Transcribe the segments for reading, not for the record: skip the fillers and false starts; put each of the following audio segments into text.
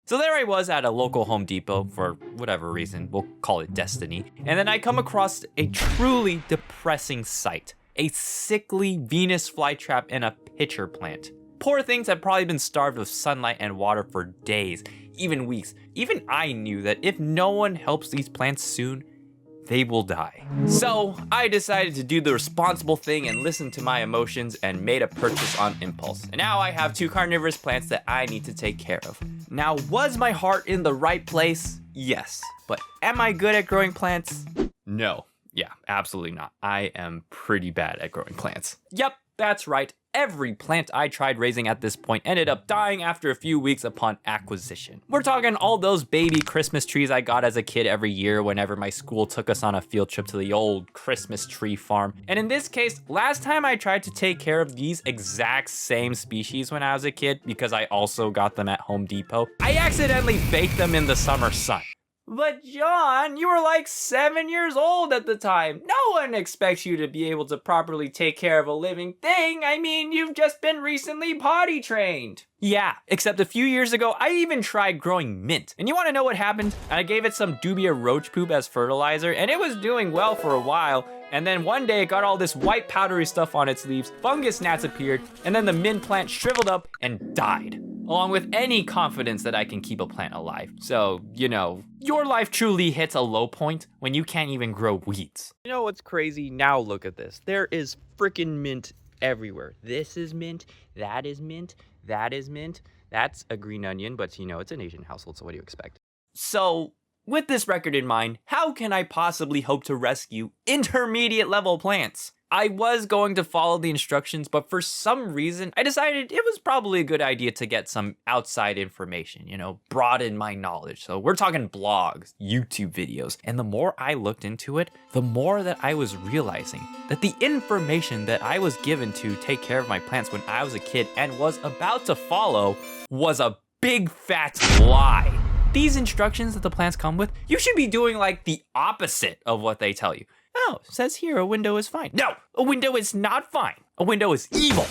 So there I was at a local Home Depot for whatever reason, we'll call it destiny. And then I come across a truly depressing sight. A sickly Venus flytrap in a pitcher plant. Poor things had probably been starved of sunlight and water for days, even weeks. Even I knew that if no one helps these plants soon, they will die. So I decided to do the responsible thing and listen to my emotions and made a purchase on impulse. And now I have 2 carnivorous plants that I need to take care of. Now, was my heart in the right place? Yes. But am I good at growing plants? No. Yeah, absolutely not. I am pretty bad at growing plants. Yep, that's right. Every plant I tried raising at this point ended up dying after a few weeks upon acquisition. We're talking all those baby Christmas trees I got as a kid every year whenever my school took us on a field trip to the old Christmas tree farm. And in this case, last time I tried to take care of these exact same species when I was a kid, because I also got them at Home Depot, I accidentally baked them in the summer sun. But John, you were like 7 years old at the time. No one expects you to be able to properly take care of a living thing. I mean, you've just been recently potty trained. Yeah, except a few years ago, I even tried growing mint. And you wanna know what happened? I gave it some dubia roach poop as fertilizer, and it was doing well for a while. And then one day it got all this white powdery stuff on its leaves, fungus gnats appeared, and then the mint plant shriveled up and died. Along with any confidence that I can keep a plant alive. So, you know, your life truly hits a low point when you can't even grow weeds. You know what's crazy? Now look at this. There is freaking mint everywhere. This is mint, that is mint, that is mint. That's a green onion, but you know, it's an Asian household, so what do you expect? So, with this record in mind, how can I possibly hope to rescue intermediate level plants? I was going to follow the instructions, but for some reason, I decided it was probably a good idea to get some outside information, you know, broaden my knowledge. So we're talking blogs, YouTube videos, and the more I looked into it, the more that I was realizing that the information that I was given to take care of my plants when I was a kid and was about to follow was a big fat lie. These instructions that the plants come with, you should be doing like the opposite of what they tell you. Oh, it says here a window is fine. No, a window is not fine. A window is evil.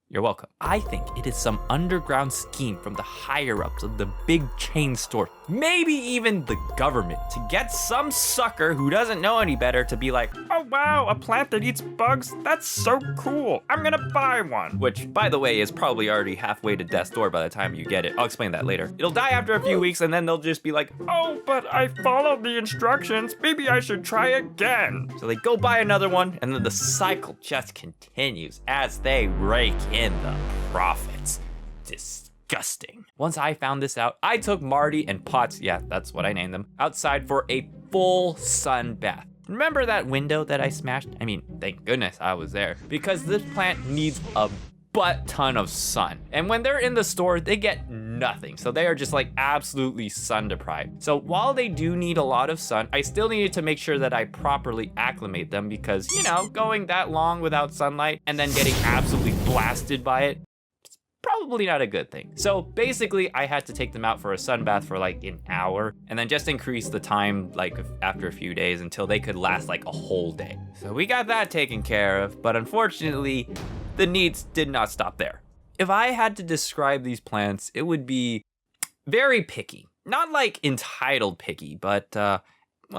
You're welcome. I think it is some underground scheme from the higher-ups of the big chain store, maybe even the government, to get some sucker who doesn't know any better to be like, oh wow, a plant that eats bugs? That's so cool. I'm gonna buy one. Which, by the way, is probably already halfway to death's door by the time you get it. I'll explain that later. It'll die after a few weeks and then they'll just be like, oh, but I followed the instructions. Maybe I should try again. So they go buy another one and then the cycle just continues as they rake in the profits. Disgusting. Once I found this out, I took Marty and Potts, yeah, that's what I named them, outside for a full sun bath. Remember that window that I smashed? I mean, thank goodness I was there, because this plant needs a butt ton of sun. And when they're in the store, they get nothing. So they are just like absolutely sun deprived. So while they do need a lot of sun, I still needed to make sure that I properly acclimate them because, you know, going that long without sunlight and then getting absolutely blasted by it, it's probably not a good thing. So basically I had to take them out for a sun bath for like an hour and then just increase the time like after a few days until they could last like a whole day. So we got that taken care of, but unfortunately, the needs did not stop there. If I had to describe these plants, it would be very picky. Not like entitled picky, but, well,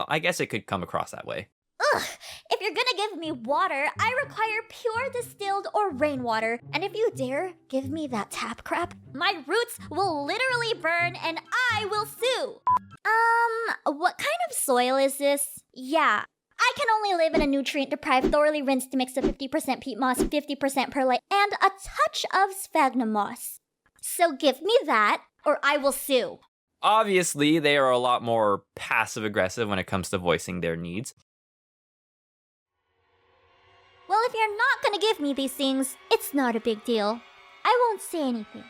I guess it could come across that way. Ugh! If you're gonna give me water, I require pure distilled or rainwater. And if you dare give me that tap crap, my roots will literally burn and I will sue. What kind of soil is this? Yeah. I can only live in a nutrient-deprived, thoroughly rinsed mix of 50% peat moss, 50% perlite, and a touch of sphagnum moss. So give me that, or I will sue. Obviously, they are a lot more passive-aggressive when it comes to voicing their needs. Well, if you're not gonna give me these things, it's not a big deal. I won't say anything.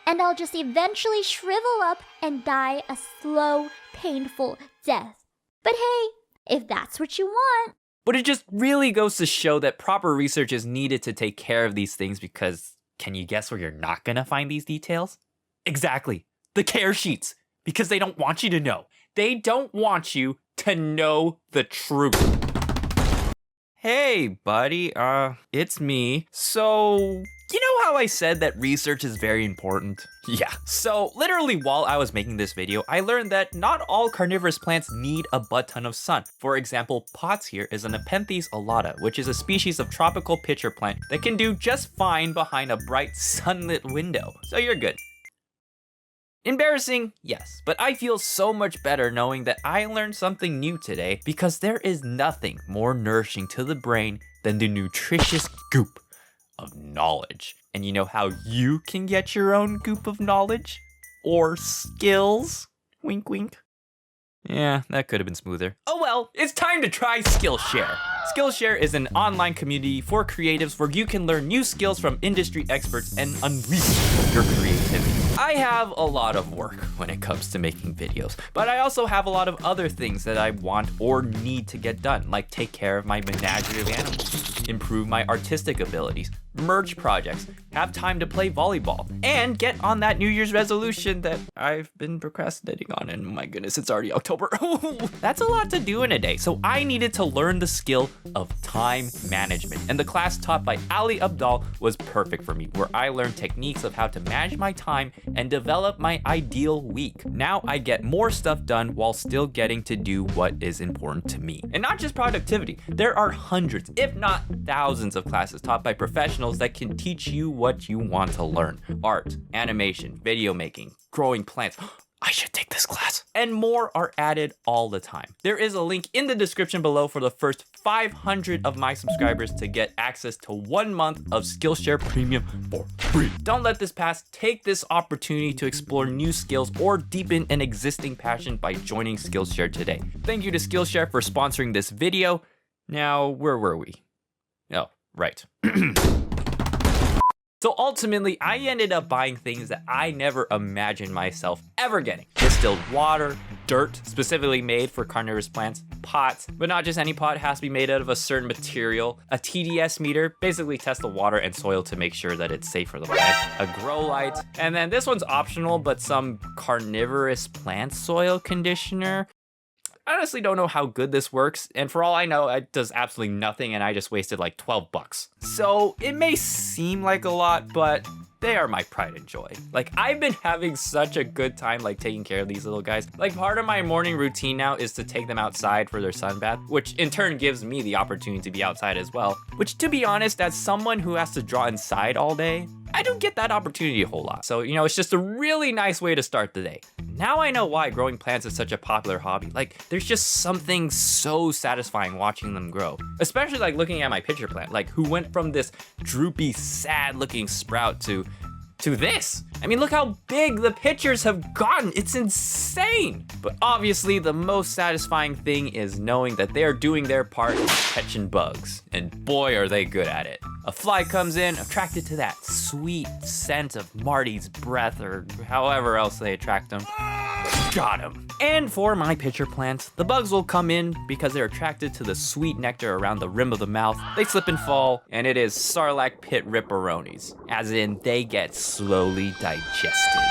And I'll just eventually shrivel up and die a slow, painful death. But hey, if that's what you want. But it just really goes to show that proper research is needed to take care of these things because can you guess where you're not gonna find these details? Exactly, the care sheets, because they don't want you to know. They don't want you to know the truth. Hey, buddy, it's me. So, you know know how I said that research is very important? Yeah. So literally while I was making this video, I learned that not all carnivorous plants need a butt ton of sun. For example, Potts here is an Nepenthes alata, which is a species of tropical pitcher plant that can do just fine behind a bright sunlit window. So you're good. Embarrassing, yes, but I feel so much better knowing that I learned something new today, because there is nothing more nourishing to the brain than the nutritious goop of knowledge. And you know how you can get your own goop of knowledge? Or skills? Wink wink. Yeah, that could have been smoother. Oh well, it's time to try Skillshare. Skillshare is an online community for creatives where you can learn new skills from industry experts and unleash your creativity. I have a lot of work when it comes to making videos, but I also have a lot of other things that I want or need to get done, like take care of my menagerie of animals, improve my artistic abilities, merge projects, have time to play volleyball, and get on that New Year's resolution that I've been procrastinating on, and my goodness, it's already October. That's a lot to do in a day, so I needed to learn the skill of time management, and the class taught by Ali Abdal was perfect for me, where I learned techniques of how to manage my time and develop my ideal week. Now I get more stuff done while still getting to do what is important to me. And not just productivity, there are hundreds, if not thousands of classes taught by professionals that can teach you what you want to learn. Art, animation, video making, growing plants. I should take this class. And more are added all the time. There is a link in the description below for the first 500 of my subscribers to get access to 1 month of Skillshare Premium for free. Don't let this pass. Take this opportunity to explore new skills or deepen an existing passion by joining Skillshare today. Thank you to Skillshare for sponsoring this video. Now, where were we? Oh, right. So ultimately, I ended up buying things that I never imagined myself ever getting. Distilled water, dirt, specifically made for carnivorous plants, pots, but not just any pot, it has to be made out of a certain material, a TDS meter, basically test the water and soil to make sure that it's safe for the plant, a grow light, and then this one's optional, but some carnivorous plant soil conditioner. I honestly don't know how good this works, and for all I know, it does absolutely nothing, and I just wasted like 12 bucks. So it may seem like a lot, but they are my pride and joy. Like, I've been having such a good time like taking care of these little guys. Like, part of my morning routine now is to take them outside for their sun bath, which in turn gives me the opportunity to be outside as well. Which, to be honest, as someone who has to draw inside all day, I don't get that opportunity a whole lot. So, you know, it's just a really nice way to start the day. Now I know why growing plants is such a popular hobby. Like, there's just something so satisfying watching them grow. Especially like looking at my pitcher plant, like who went from this droopy, sad looking sprout to this. I mean, look how big the pitchers have gotten. It's insane. But obviously the most satisfying thing is knowing that they are doing their part in catching bugs. And boy, are they good at it. A fly comes in, attracted to that sweet scent of Marty's breath, or however else they attract them. Got him. And for my pitcher plants, the bugs will come in because they're attracted to the sweet nectar around the rim of the mouth. They slip and fall, and it is Sarlacc pit ripperonis, as in they get slowly digested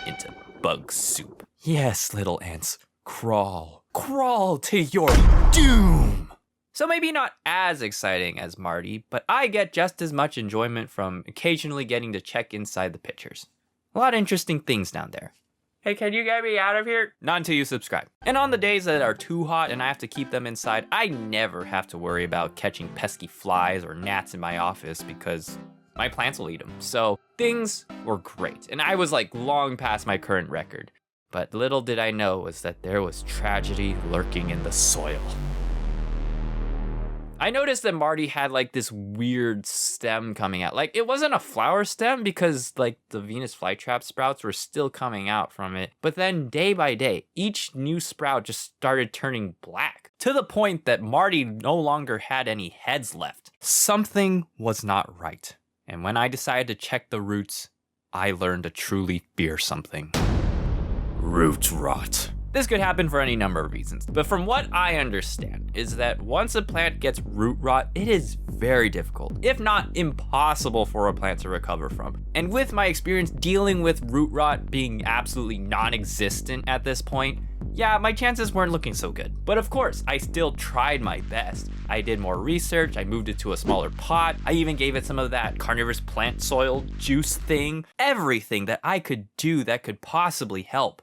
into bug soup. Yes, little ants, crawl to your doom. So maybe not as exciting as Marty, but I get just as much enjoyment from occasionally getting to check inside the pitchers. A lot of interesting things down there. Hey, can you get me out of here? Not until you subscribe. And on the days that are too hot and I have to keep them inside, I never have to worry about catching pesky flies or gnats in my office because my plants will eat them. So things were great. And I was like long past my current record. But little did I know was that there was tragedy lurking in the soil. I noticed that Marty had like this weird stem coming out. Like, it wasn't a flower stem because like the Venus flytrap sprouts were still coming out from it. But then day by day, each new sprout just started turning black to the point that Marty no longer had any heads left. Something was not right. And when I decided to check the roots, I learned to truly fear something. Root rot. This could happen for any number of reasons, but from what I understand is that once a plant gets root rot, it is very difficult, if not impossible for a plant to recover from. And with my experience dealing with root rot being absolutely non-existent at this point, yeah, my chances weren't looking so good. But of course, I still tried my best. I did more research, I moved it to a smaller pot, I even gave it some of that carnivorous plant soil juice thing. Everything that I could do that could possibly help.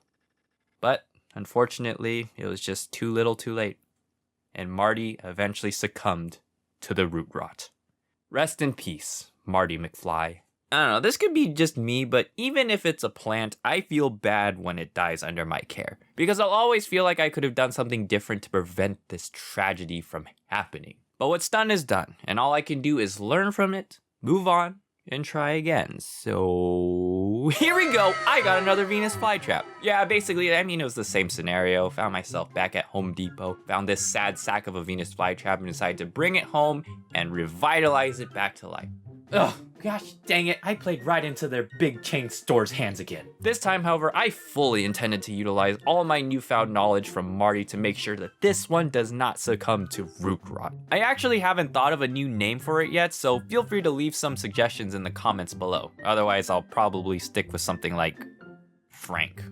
But unfortunately, it was just too little too late. And Marty eventually succumbed to the root rot. Rest in peace, Marty McFly. I don't know, this could be just me, but even if it's a plant, I feel bad when it dies under my care. Because I'll always feel like I could have done something different to prevent this tragedy from happening. But what's done is done, and all I can do is learn from it, move on, and try again. So here we go. I got another Venus flytrap. Yeah, basically, I mean, it was the same scenario. Found myself back at Home Depot, found this sad sack of a Venus flytrap, and decided to bring it home and revitalize it back to life. Ugh, gosh dang it, I played right into their big chain store's hands again. This time, however, I fully intended to utilize all my newfound knowledge from Marty to make sure that this one does not succumb to root rot. I actually haven't thought of a new name for it yet, so feel free to leave some suggestions in the comments below. Otherwise, I'll probably stick with something like Frank.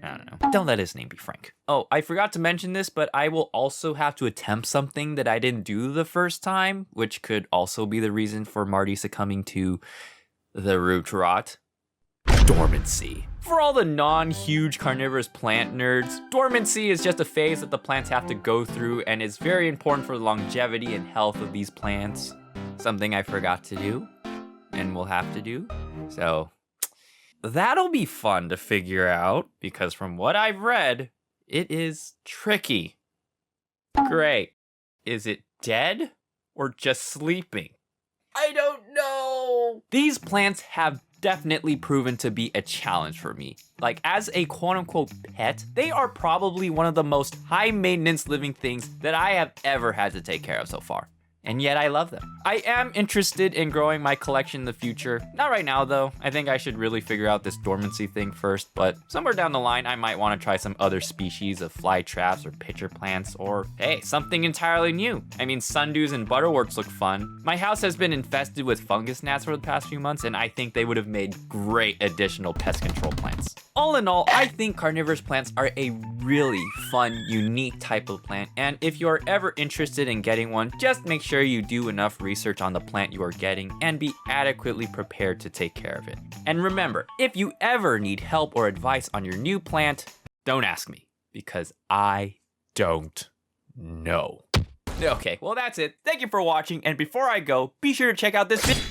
I don't know. Don't let his name be Frank. Oh, I forgot to mention this, but I will also have to attempt something that I didn't do the first time, which could also be the reason for Marty succumbing to the root rot. Dormancy. For all the non-huge carnivorous plant nerds, dormancy is just a phase that the plants have to go through and is very important for the longevity and health of these plants. Something I forgot to do and will have to do. So that'll be fun to figure out, because from what I've read, it is tricky. Great. Is it dead or just sleeping? I don't know. These plants have definitely proven to be a challenge for me. Like, as a quote-unquote pet, they are probably one of the most high-maintenance living things that I have ever had to take care of so far. And yet I love them. I am interested in growing my collection in the future. Not right now though. I think I should really figure out this dormancy thing first, but somewhere down the line I might want to try some other species of fly traps or pitcher plants, or hey, something entirely new. I mean, sundews and butterworts look fun. My house has been infested with fungus gnats for the past few months, and I think they would have made great additional pest control plants. All in all, I think carnivorous plants are a really fun, unique type of plant, and if you're ever interested in getting one, just make sure you do enough research on the plant you are getting and be adequately prepared to take care of it. And remember, if you ever need help or advice on your new plant, don't ask me, because I don't know. Okay, well that's it. Thank you for watching, and before I go, be sure to check out this video.